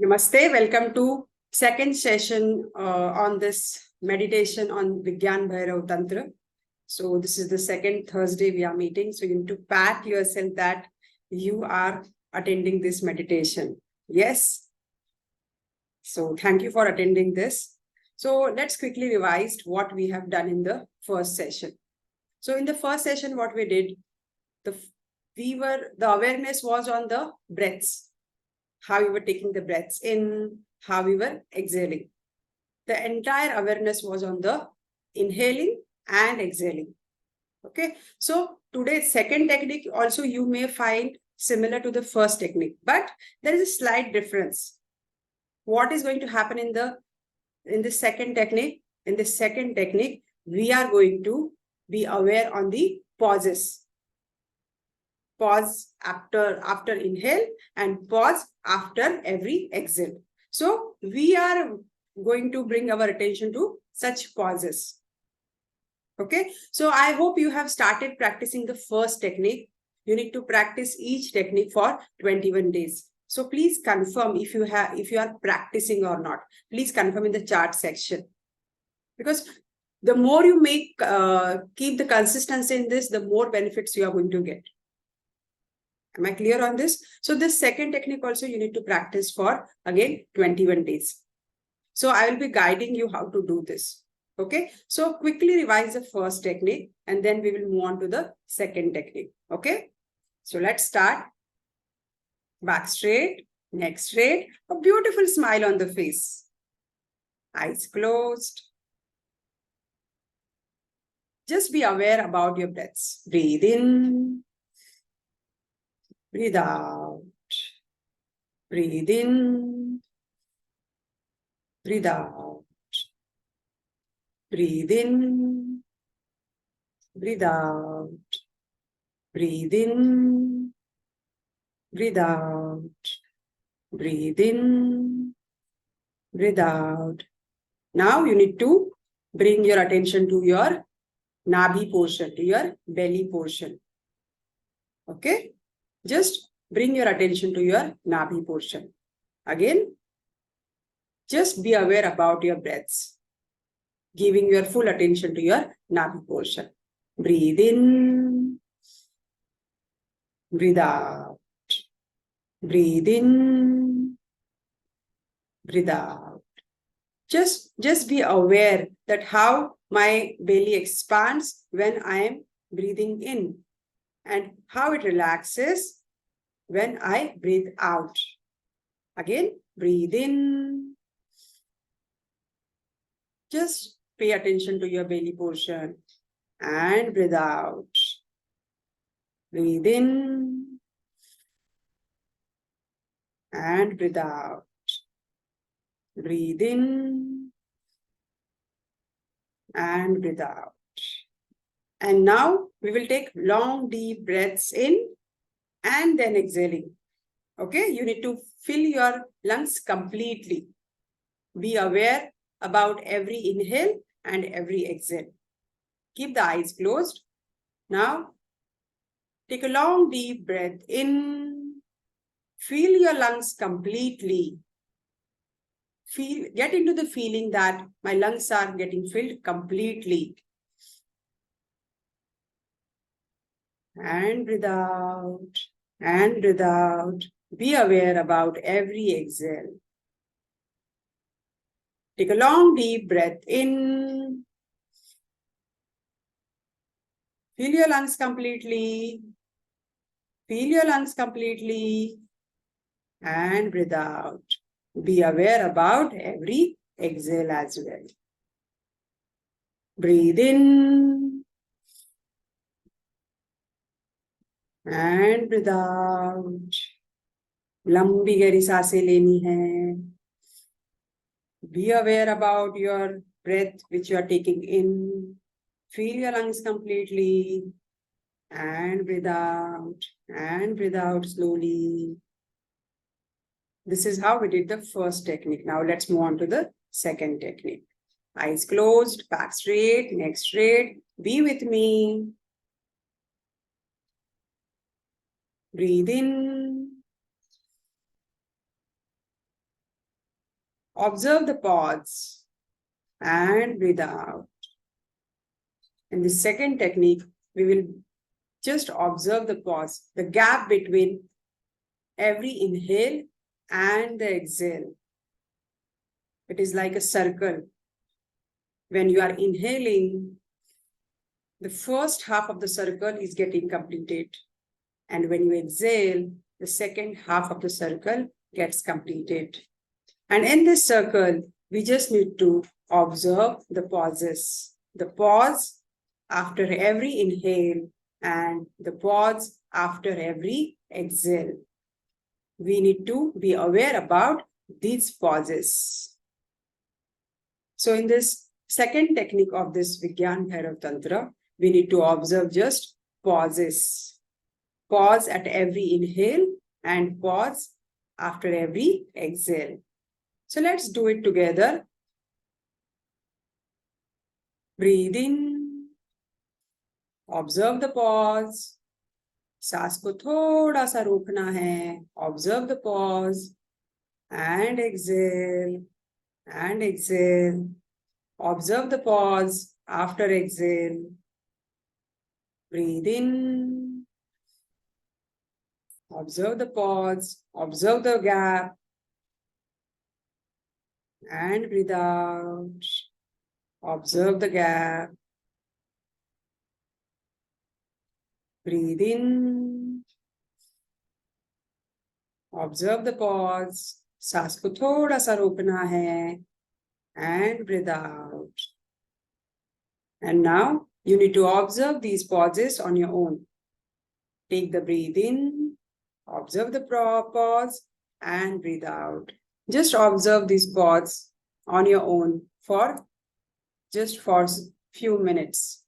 Namaste, welcome to second session on this meditation on Vigyan Bhairav Tantra. So this is the second Thursday we are meeting. So you need to pat yourself that you are attending this meditation. Yes. So thank you for attending this. So let's quickly revise what we have done in the first session. So in the first session, what we did, the awareness was on the breaths, how we were taking the breaths in, how we were exhaling. The entire awareness was on the inhaling and exhaling. Okay, so today's second technique also you may find similar to the first technique, but there is a slight difference. What is going to happen in the second technique? In the second technique, we are going to be aware on the pauses. Pause after inhale and pause after every exhale. So we are going to bring our attention to such pauses. Okay, so I hope you have started practicing the first technique. You need to practice each technique for 21 days. So please confirm if you are practicing or not. Please confirm in the chat section. Because the more you keep the consistency in this, the more benefits you are going to get. Am I clear on this? So this second technique also you need to practice for again 21 days. So I will be guiding you how to do this. Okay. So quickly revise the first technique and then we will move on to the second technique. Okay. So let's start. Back straight, neck straight, a beautiful smile on the face. Eyes closed. Just be aware about your breaths. Breathe in. Breathe out. Breathe in. Breathe out. Breathe in. Breathe out. Breathe in. Breathe out. Breathe in. Breathe out. Now you need to bring your attention to your Nabhi portion, to your belly portion. Okay? Just bring your attention to your Nabhi portion. Again, just be aware about your breaths, giving your full attention to your Nabhi portion. Breathe in. Breathe out. Breathe in. Breathe out. Just be aware that how my belly expands when I am breathing in and how it relaxes when I breathe out. Again, breathe in. Just pay attention to your belly portion and breathe out. Breathe in and breathe out. Breathe in and breathe out. And now we will take long, deep breaths in and then exhaling. Okay, you need to fill your lungs completely. Be aware about every inhale and every exhale. Keep the eyes closed. Now, take a long, deep breath in. Fill your lungs completely. Get into the feeling that my lungs are getting filled completely. And breathe out. And breathe out. Be aware about every exhale. Take a long, deep breath in. Fill your lungs completely. Fill your lungs completely. And breathe out. Be aware about every exhale as well. Breathe in. And breathe out. लंबी गहरी सांसें लेनी है. Be aware about your breath which you are taking in. Fill your lungs completely. And breathe out. And breathe out slowly. This is how we did the first technique. Now let's move on to the second technique. Eyes closed, back straight, neck straight. Be with me. Breathe in. Observe the pause and breathe out. In the second technique, we will just observe the pause, the gap between every inhale and the exhale. It is like a circle. When you are inhaling, the first half of the circle is getting completed. And when you exhale, the second half of the circle gets completed. And in this circle, we just need to observe the pauses. The pause after every inhale and the pause after every exhale. We need to be aware about these pauses. So in this second technique of this Vigyan Bhairav Tantra, we need to observe just pauses. Pause at every inhale and pause after every exhale. So let's do it together. Breathe in. Observe the pause. सांस को थोड़ा सा रोकना है. Observe the pause. And exhale. And exhale. Observe the pause after exhale. Breathe in. Observe the pause. Observe the gap. And breathe out. Observe the gap. Breathe in. Observe the pause. सांस को थोड़ा सा रोकना है. And breathe out. And now you need to observe these pauses on your own. Take the breathe in. Observe the pause and breathe out. Just observe these pauses on your own for few minutes.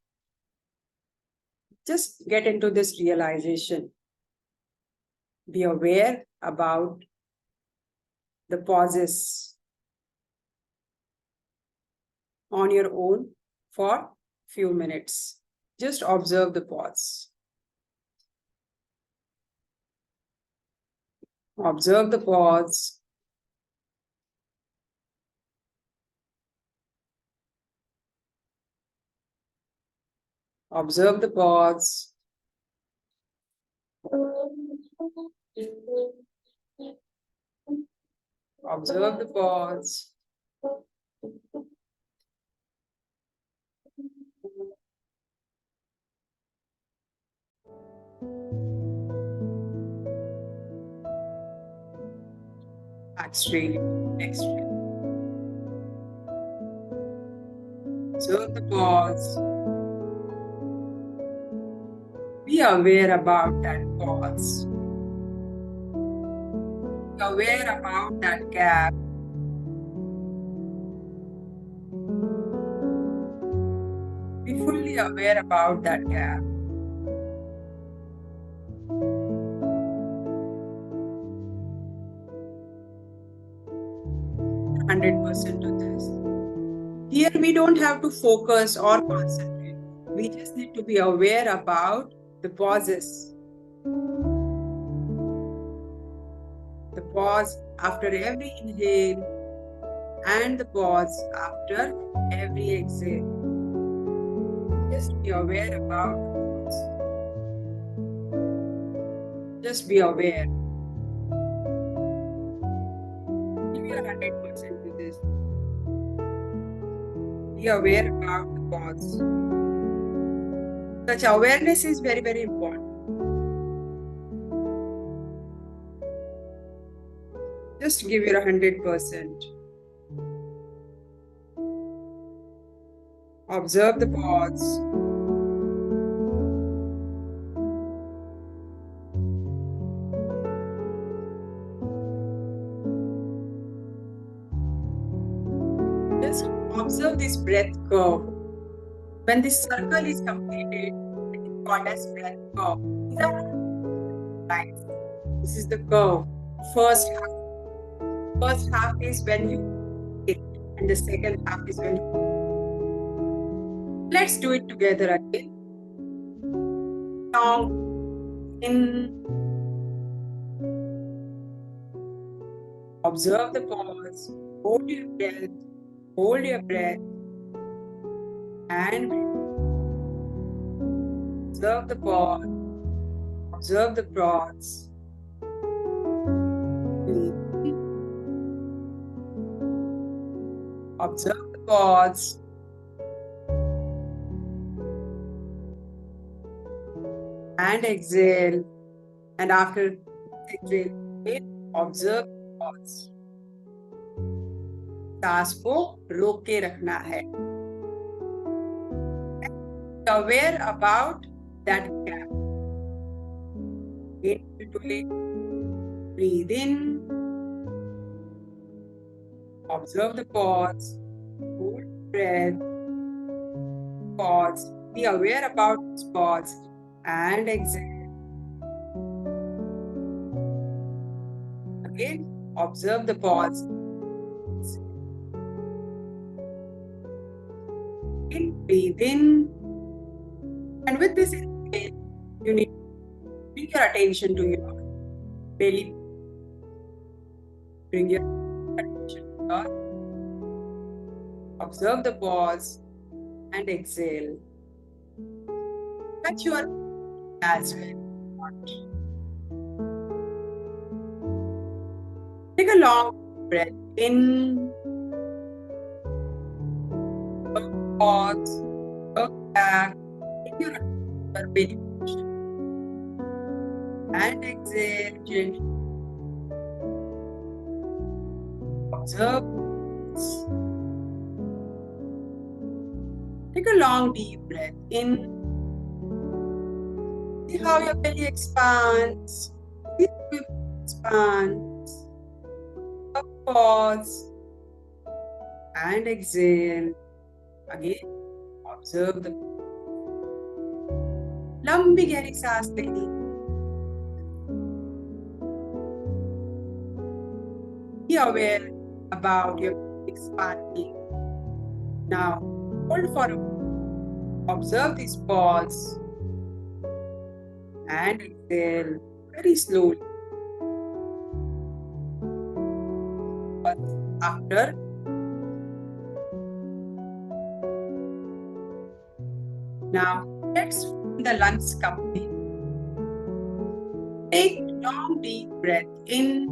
Just get into this realization. Be aware about the pauses on your own for few minutes. Just observe the pause. Observe the pause. Observe the pause. Observe the pause. Back straight, neck straight. Observe the pause. Be aware about that pause. Be aware about that gap. Be fully aware about that gap. 100% to this. Here we don't have to focus or concentrate. We just need to be aware about the pauses. The pause after every inhale and the pause after every exhale. Just be aware about the pause. Just be aware. Give your 100% to this. Be aware about the pause. Such awareness is very, very important. Just give your 100%. Observe the pause. Just observe this breath curve. When this circle is completed, it is called as breath curve. These are lines. This is the curve. First half is when you hit, and the second half is when you. Let's do it together again. Long in. Observe the pause. Hold your breath. Hold your breath. And breathe. Observe the pause. Observe the pause. Breathe in. Observe the pause. And exhale. And after exhale, observe the pause. सांस को रोक के रखना है. Aware about that gap. In between, breathe in. Observe the pause. Hold breath. Pause. Be aware about this pause. And exhale. Again, observe the pause. Breathe in. And with this inhale, you need to bring your attention to your belly. Bring your attention to your. Observe the pause and exhale. Touch your as well. Take a long breath in. Pause. Look back. Take your belly. And exhale gently. Observe. Take a long deep breath in. See how your belly expands. See how your belly expands. Pause. And exhale. Again, observe the लंबी गहरी सांस लेनी. Be aware about your expanding. Now, hold for a moment. Observe this pause and exhale very slowly. After now, let's fill the lungs completely. Take long deep breath in.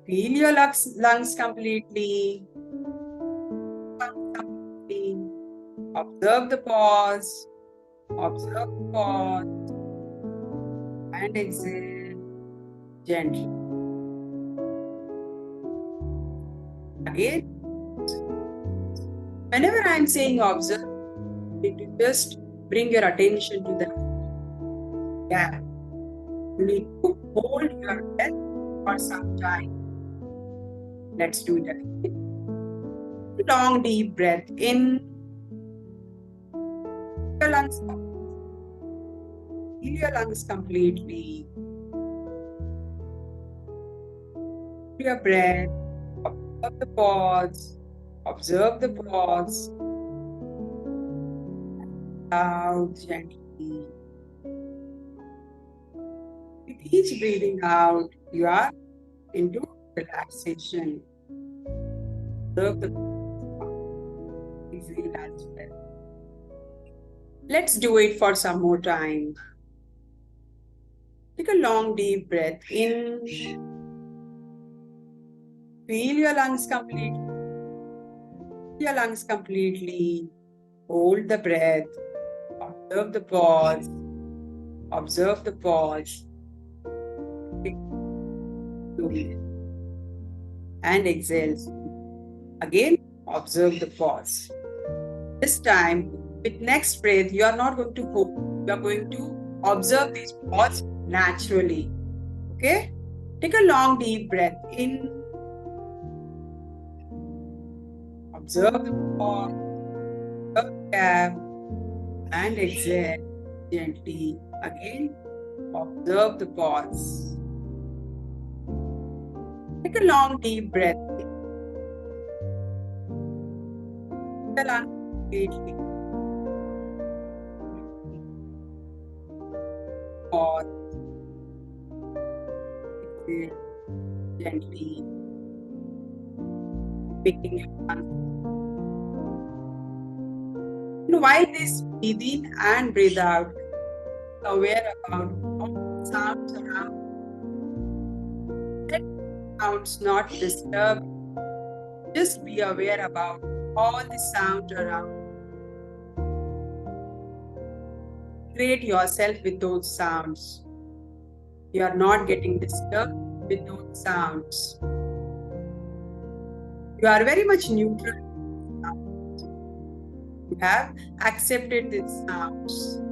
Feel your lungs completely. Observe the pause. Observe the pause. And exhale gently. Again, whenever I am saying observe, you need to just bring your attention to the gap. You need to hold your breath for some time. Let's do that. Long deep breath in. Your lungs. Fill your lungs completely. Your breath. Observe the pause. Observe the pause. Out gently. With each breathing out, you are into relaxation. Observe the exhale as well. Let's do it for some more time. Take a long deep breath in. Feel your lungs completely. Your lungs completely. Hold the breath. Observe the pause. Observe the pause. And exhale. Again, observe the pause. This time, with next breath, you are not going to hold. You are going to observe this pause naturally. Okay? Take a long deep breath in. Observe the pause. Observe the gap. And exhale gently. Again, observe the pause. Take a long deep breath. Completely. Pause. Exhale gently. picking up. And while this breathe in and breathe out, aware about all sounds around. Let sounds not disturb. Just be aware about all the sound around. Create yourself with those sounds. You are not getting disturbed with those sounds. You are very much neutral. You have accepted these sounds.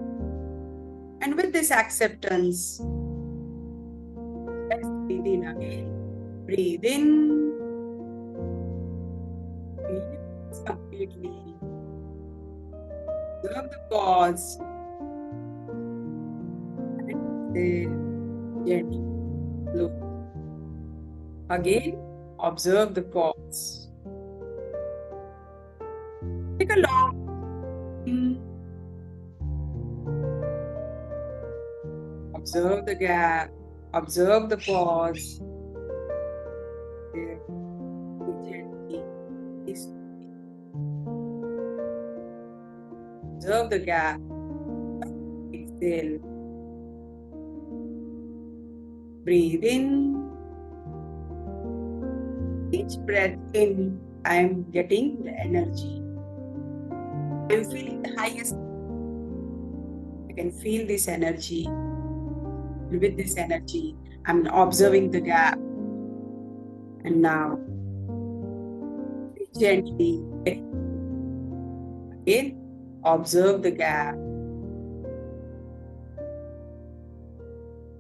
And with this acceptance, let's breathe in again. Breathe in. Breathe completely. Observe the pause. And gently. Look. Again, observe the pause. Take a long observe the gap, observe the pause. Gently. Observe the gap. Exhale. Breathe in. Each breath in, I am getting the energy. I am feeling the highest. I can feel this energy. With this energy, I'm observing the gap. And now, gently, again, observe the gap.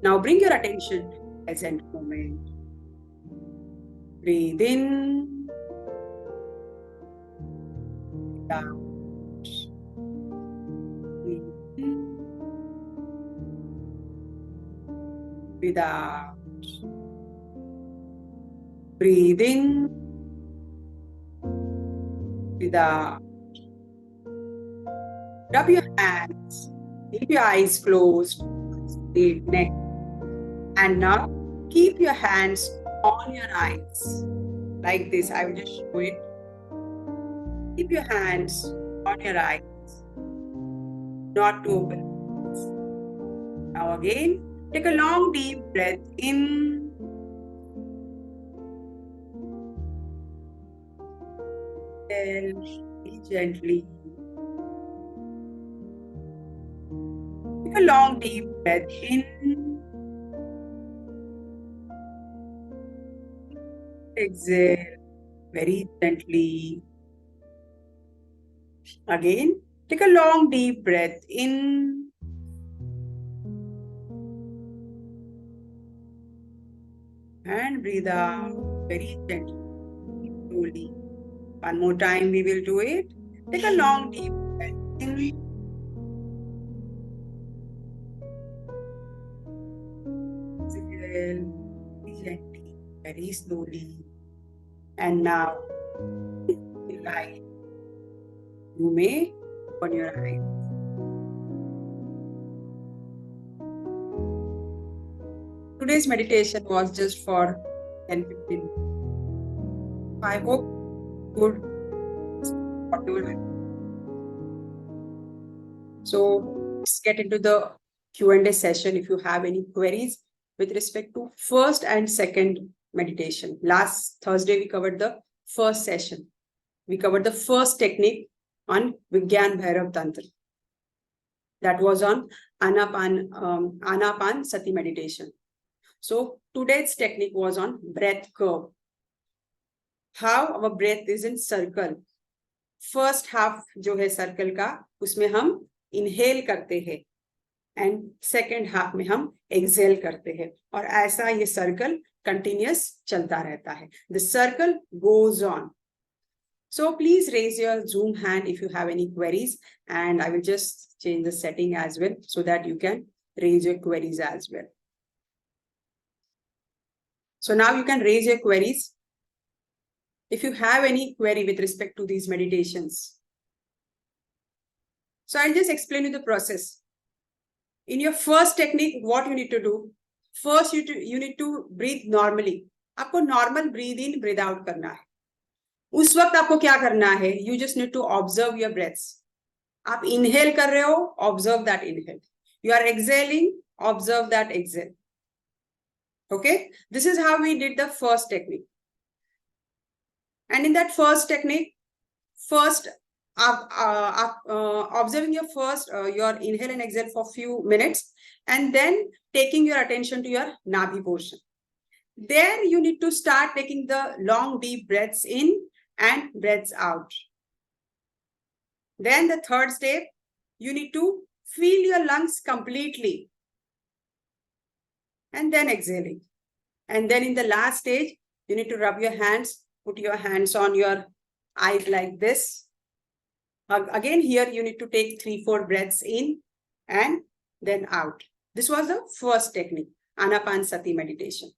Now bring your attention to the present moment. Breathe in. Breathe out. Breathe in. Breathe out. Breathe in. Breathe out. Rub your hands. Keep your eyes closed. Breathe neck. And now keep your hands on your eyes. Like this, I will just show it. Keep your hands on your eyes. Not to open. Now again, take a long deep breath in. Exhale gently. Take a long deep breath in. Exhale very gently. Again, take a long deep breath in. And breathe out very gently, slowly. One more time we will do it. Take a long deep breath in. Exhale gently, very slowly. And now, light. You may open your eyes. Today's meditation was just for 10-15 minutes. I hope good. So let's get into the Q&A session if you have any queries with respect to first and second meditation. Last Thursday, we covered the first session. We covered the first technique on Vigyan Bhairav Tantra. That was on Anapan Sati meditation. So today's technique was on breath curve. How our breath is in circle. First half जो है circle का, उसमें हम inhale करते हैं and second half में हम exhale करते हैं और ऐसा ये circle continuous चलता रहता है. The circle goes on. So please raise your Zoom hand if you have any queries, and I will just change the setting as well so that you can raise your queries as well. So now you can raise your queries. If you have any query with respect to these meditations. So I'll just explain you the process. In your first technique, what you need to do? First, you need to breathe normally. आपको normal breathe in, breathe out करना है. उस वक्त आपको क्या करना है, you just need to observe your breaths. आप इनहेल कर रहे हो, observe that inhale. You are exhaling, observe that exhale. Okay, this is how we did the first technique. And in that first technique, first observing your your inhale and exhale for few minutes, and then taking your attention to your nabi portion. There you need to start taking the long deep breaths in and breaths out. Then the third step, you need to fill your lungs completely and then exhaling. And then in the last stage, you need to rub your hands, put your hands on your eyes like this. Again, here you need to take 3-4 breaths in and then out. This was the first technique, Anapanasati meditation.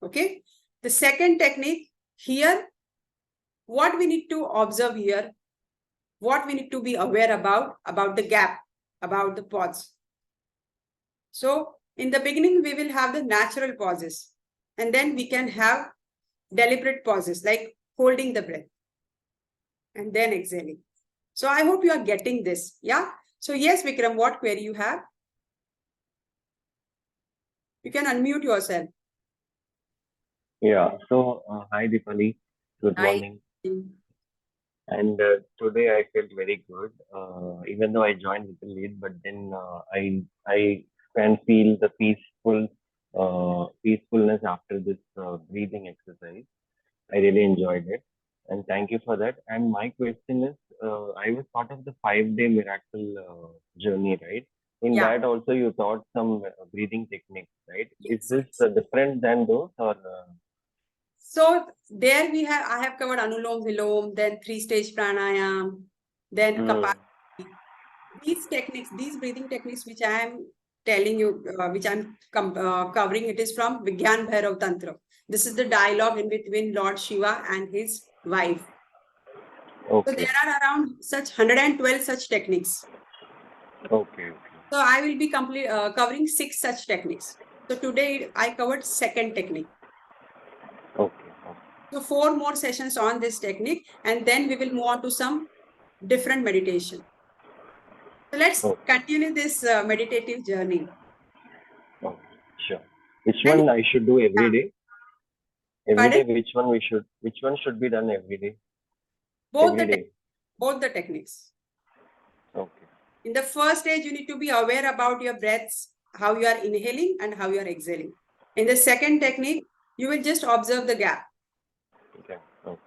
Okay. The second technique here, what we need to observe here, what we need to be aware about the gap, about the pause. So in the beginning, we will have the natural pauses, and then we can have deliberate pauses like holding the breath and then exhaling. So I hope you are getting this. Yeah. So yes, Vikram, what query you have? You can unmute yourself. Yeah. So hi Deepali. Good Hi. morning. And today I felt very good. Even though I joined a little late, but then I can feel the peacefulness after this breathing exercise. I really enjoyed it, and thank you for that. And my question is, I was part of the 5-day miracle journey, right? In Yeah. that also you taught some breathing techniques, right? Is Yes, this yes. different than those, or? So there I have covered Anulom Vilom, then 3-stage pranayam, then Kapalabhati. These techniques, these breathing techniques, which I am telling you, which I'm covering, it is from Vigyan Bhairav Tantra. This is the dialogue in between Lord Shiva and his wife. Okay. So there are around such 112 such techniques. Okay. So I will be covering 6 such techniques. So today I covered second technique. Okay. So 4 more sessions on this technique, and then we will move on to some different meditation. So let's continue this meditative journey. Okay, sure. Which one I should do every day? Every Pardon? day, which one should be done every day? Both the techniques. Okay. In the first stage, you need to be aware about your breaths, how you are inhaling and how you are exhaling. In the second technique, you will just observe the gap. Okay. Okay.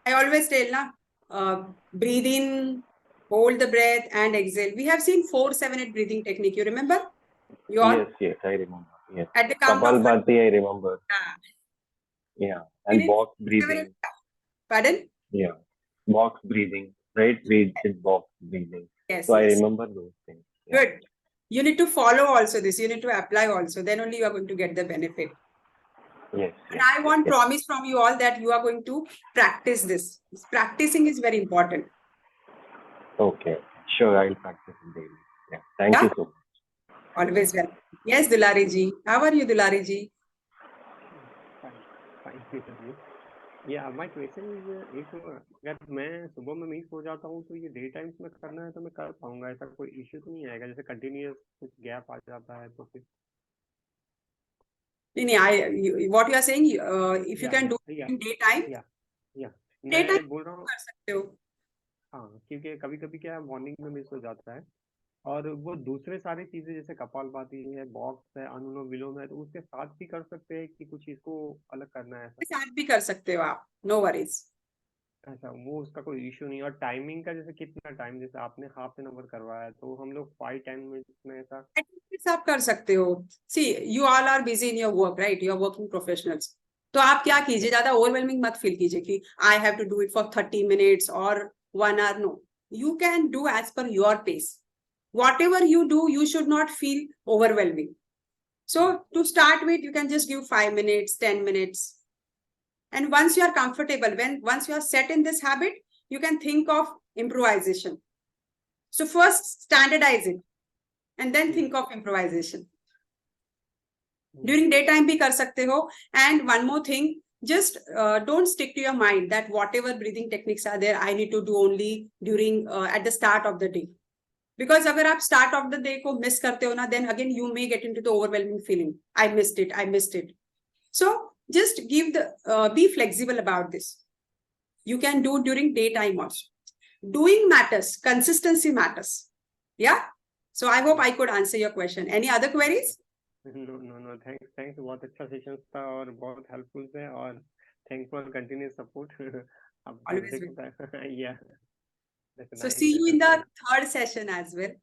I always tell, breathe in, hold the breath and exhale. We have seen 4-7-8 breathing technique. You remember? You all? Yes, I remember. Yes. At the count of Kapalabhati, I remember. Yeah. And box breathing. Pardon? Yeah. Box breathing. Right? We did box breathing. Yes. So I remember those things. Yeah. Good. You need to follow also this. You need to apply also. Then only you are going to get the benefit. Yes. And I want promise from you all that you are going to practice this. Practicing is very important. Okay. Sure, I'll practice daily. Yeah. Thank you so much. Always welcome. Yes, Dulari ji. How are you, Dulari ji? Fine. Yeah, my question is, if अगर मैं सुबह में नहीं सो जाता हूँ तो ये day times में करना है तो मैं कर पाऊंगा, ऐसा कोई इश्यू तो नहीं आएगा? जैसे कंटिन्यूअस कुछ गैप आ जाता है तो फिर नहीं, what you are saying, if you can do in daytime, मैं बोल रहा हूँ कर सकते हो. हाँ, क्योंकि कभी कभी क्या मॉर्निंग में मिस हो जाता है, और वो दूसरे सारी चीजें जैसे कपालभाति है, बॉक्स है, अनुलोम विलोम है, तो उसके साथ भी कर सकते हैं कि कुछ इसको अलग करना है? साथ भी कर सकते हो आप, नो वरीज. अच्छा, वो उसका कोई इश्यू नहीं. और टाइमिंग का जैसे कितना टाइम, जैसे आपने हाफ एन आवर करवाया तो हम लोग 5-10 मिनट्स में ऐसा आप कर सकते हो. See you all are busy in your work, right? You are working professionals. तो आप क्या कीजिए, ज्यादा ओवरवेलमिंग मत फील कीजिए कि I have to do it for 30 minutes और 1 hour. No, you can do as per your pace. Whatever you do, you should not feel overwhelming. So to start with, you can just give 5 minutes, 10 minutes. And once you are comfortable, once you are set in this habit, you can think of improvisation. So first standardize it and then think of improvisation. During daytime bhi kar sakte ho. And one more thing, just don't stick to your mind that whatever breathing techniques are there, I need to do only during at the start of the day. Because अगर आप start of the day को miss करते हो ना, then again you may get into the overwhelming feeling. I missed it. So just be flexible about this. You can do during daytime also. Doing matters, consistency matters. Yeah. So I hope I could answer your question. Any other queries? No, thanks बहुत अच्छा session था और बहुत helpful थे और thanks for continuous support अब Always देखो yeah that's So nice see you in the session. third session as well.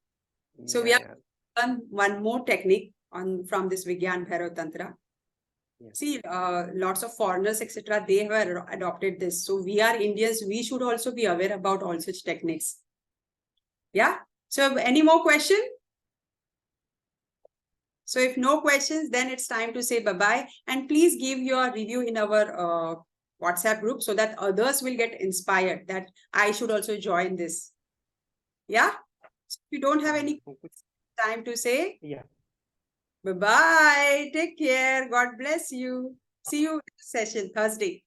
So we Yeah, have done one more technique from this Vigyan Bhairav Tantra. Yeah. See, lots of foreigners, etc., they have adopted this. So we are Indians, we should also be aware about all such techniques. Yeah. So any more question? So if no questions, then it's time to say bye-bye. And please give your review in our WhatsApp group so that others will get inspired that I should also join this. Yeah. So if you don't have any time to say, yeah. bye-bye. Take care. God bless you. See you session Thursday.